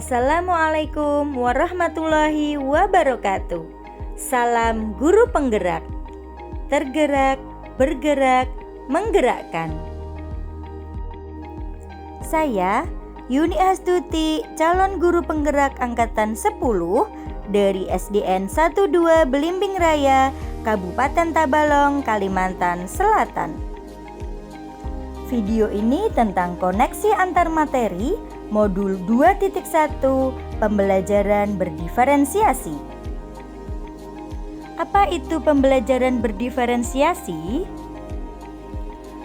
Assalamualaikum warahmatullahi wabarakatuh. Salam guru penggerak. Tergerak, bergerak, menggerakkan. Saya Yuni Astuti, calon guru penggerak angkatan 10 dari SDN 12 Belimbing Raya, Kabupaten Tabalong, Kalimantan Selatan. Video ini tentang koneksi antar materi modul 2.1 pembelajaran berdiferensiasi. Apa itu pembelajaran berdiferensiasi?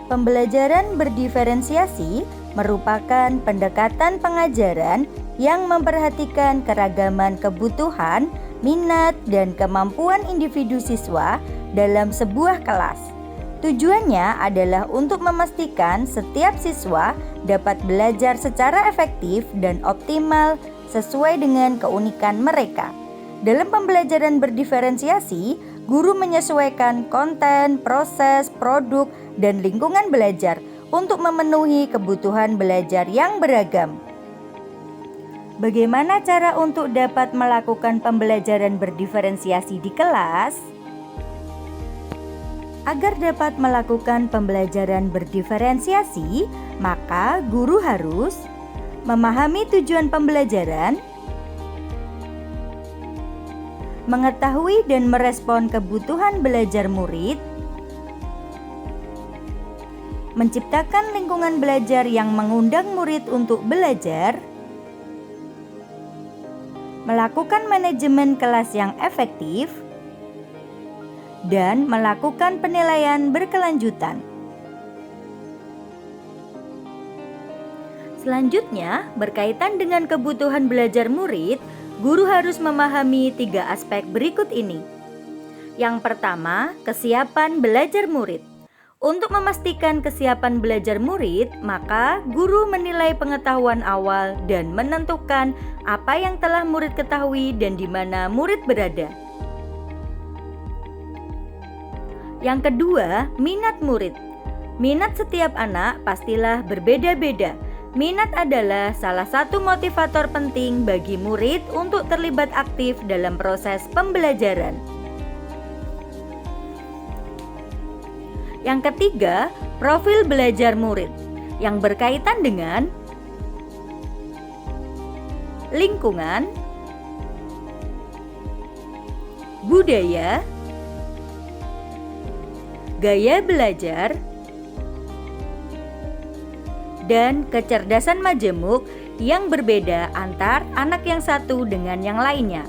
Pembelajaran berdiferensiasi merupakan pendekatan pengajaran yang memperhatikan keragaman kebutuhan, minat, dan kemampuan individu siswa dalam sebuah kelas. Tujuannya adalah untuk memastikan setiap siswa dapat belajar secara efektif dan optimal sesuai dengan keunikan mereka. Dalam pembelajaran berdiferensiasi, guru menyesuaikan konten, proses, produk, dan lingkungan belajar untuk memenuhi kebutuhan belajar yang beragam. Bagaimana cara untuk dapat melakukan pembelajaran berdiferensiasi di kelas? Agar dapat melakukan pembelajaran berdiferensiasi, maka guru harus memahami tujuan pembelajaran, mengetahui dan merespon kebutuhan belajar murid, menciptakan lingkungan belajar yang mengundang murid untuk belajar, melakukan manajemen kelas yang efektif, dan melakukan penilaian berkelanjutan. Selanjutnya, berkaitan dengan kebutuhan belajar murid, guru harus memahami 3 aspek berikut ini. Yang pertama, kesiapan belajar murid. Untuk memastikan kesiapan belajar murid, maka guru menilai pengetahuan awal dan menentukan apa yang telah murid ketahui dan di mana murid berada. Yang kedua, minat murid. Minat setiap anak pastilah berbeda-beda. Minat adalah salah satu motivator penting bagi murid untuk terlibat aktif dalam proses pembelajaran. Yang ketiga, profil belajar murid yang berkaitan dengan lingkungan, budaya, gaya belajar, dan kecerdasan majemuk yang berbeda antar anak yang satu dengan yang lainnya.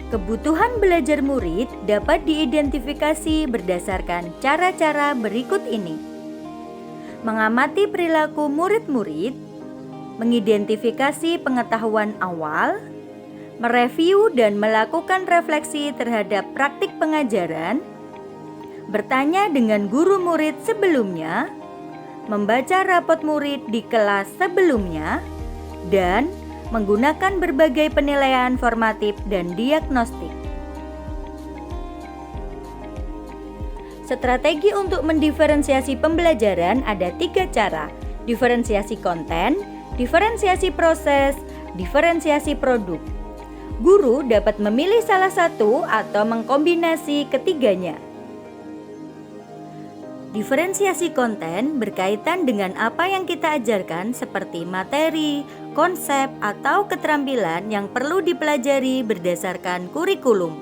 Kebutuhan belajar murid dapat diidentifikasi berdasarkan cara-cara berikut ini. Mengamati perilaku murid-murid, mengidentifikasi pengetahuan awal, mereview dan melakukan refleksi terhadap praktik pengajaran, bertanya dengan guru murid sebelumnya, membaca rapot murid di kelas sebelumnya, dan menggunakan berbagai penilaian formatif dan diagnostik. Strategi untuk mendiferensiasi pembelajaran ada 3 cara: diferensiasi konten, diferensiasi proses, diferensiasi produk. Guru dapat memilih salah satu atau mengkombinasi ketiganya. Diferensiasi konten berkaitan dengan apa yang kita ajarkan seperti materi, konsep, atau keterampilan yang perlu dipelajari berdasarkan kurikulum.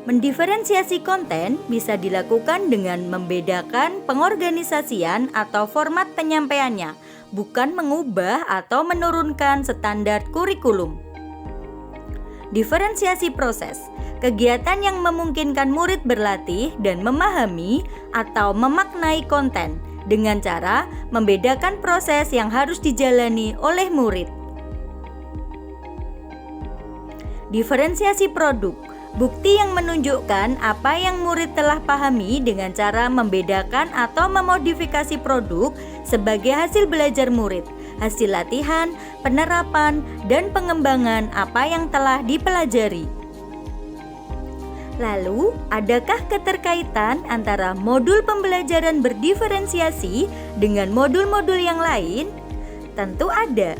Mendiferensiasi konten bisa dilakukan dengan membedakan pengorganisasian atau format penyampaiannya, bukan mengubah atau menurunkan standar kurikulum. Diferensiasi proses, kegiatan yang memungkinkan murid berlatih dan memahami atau memaknai konten dengan cara membedakan proses yang harus dijalani oleh murid. Diferensiasi produk, bukti yang menunjukkan apa yang murid telah pahami dengan cara membedakan atau memodifikasi produk sebagai hasil belajar murid, hasil latihan, penerapan, dan pengembangan apa yang telah dipelajari. Lalu, adakah keterkaitan antara modul pembelajaran berdiferensiasi dengan modul-modul yang lain? Tentu ada.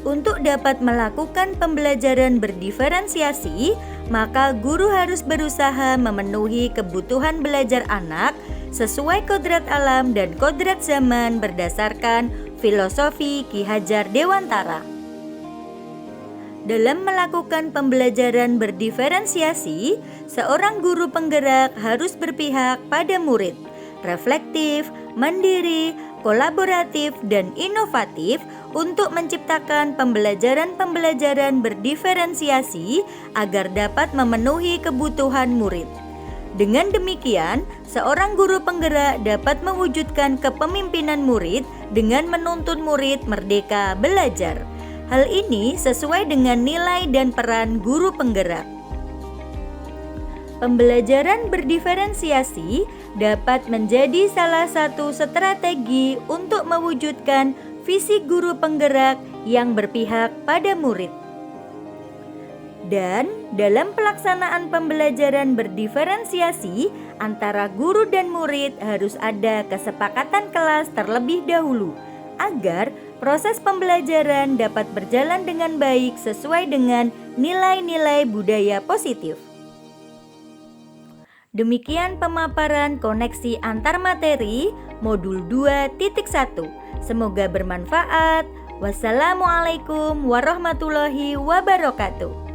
Untuk dapat melakukan pembelajaran berdiferensiasi, maka guru harus berusaha memenuhi kebutuhan belajar anak sesuai kodrat alam dan kodrat zaman berdasarkan filosofi Ki Hajar Dewantara. Dalam melakukan pembelajaran berdiferensiasi, seorang guru penggerak harus berpihak pada murid, reflektif, mandiri, kolaboratif, dan inovatif untuk menciptakan pembelajaran-pembelajaran berdiferensiasi agar dapat memenuhi kebutuhan murid. Dengan demikian, seorang guru penggerak dapat mewujudkan kepemimpinan murid dengan menuntun murid merdeka belajar. Hal ini sesuai dengan nilai dan peran guru penggerak. Pembelajaran berdiferensiasi dapat menjadi salah satu strategi untuk mewujudkan visi guru penggerak yang berpihak pada murid. Dan dalam pelaksanaan pembelajaran berdiferensiasi antara guru dan murid harus ada kesepakatan kelas terlebih dahulu agar proses pembelajaran dapat berjalan dengan baik sesuai dengan nilai-nilai budaya positif. Demikian pemaparan koneksi antar materi modul 2.1. Semoga bermanfaat. Wassalamualaikum warahmatullahi wabarakatuh.